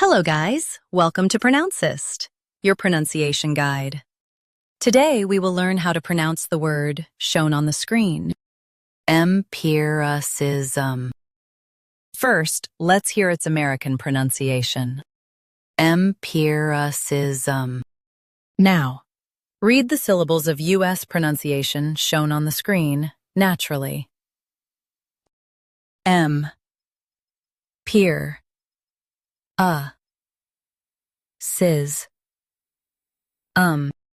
Hello guys, welcome to Pronouncist, your pronunciation guide. Today we will learn how to pronounce the word shown on the screen, empiricism. First, let's hear its American pronunciation. Empiricism. Now, read the syllables of U.S. pronunciation shown on the screen naturally. M. Peer. Sis.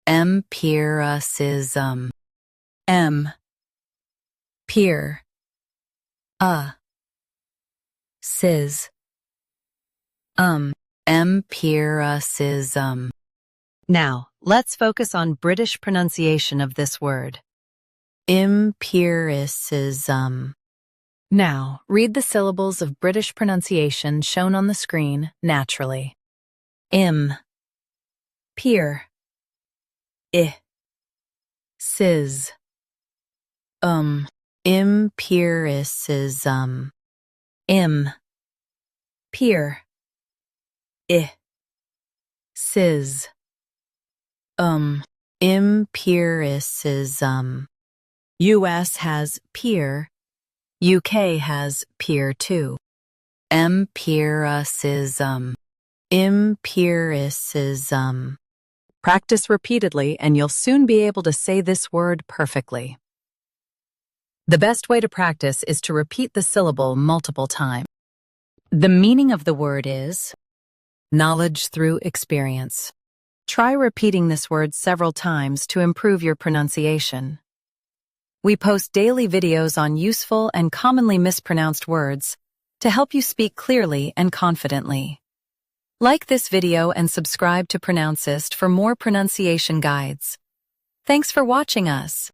Empiricism. M. Peer. Sis. Empiricism. Now, let's focus on British pronunciation of this word. Empiricism. Now, read the syllables of British pronunciation shown on the screen naturally. Peer. Sis. Empiricism. Peer. Sis. Empiricism. US has peer. UK has peer too. Empiricism. Empiricism. Practice repeatedly and you'll soon be able to say this word perfectly. The best way to practice is to repeat the syllable multiple times. The meaning of the word is knowledge through experience. Try repeating this word several times to improve your pronunciation. We post daily videos on useful and commonly mispronounced words to help you speak clearly and confidently. Like this video and subscribe to Pronouncist for more pronunciation guides. Thanks for watching us.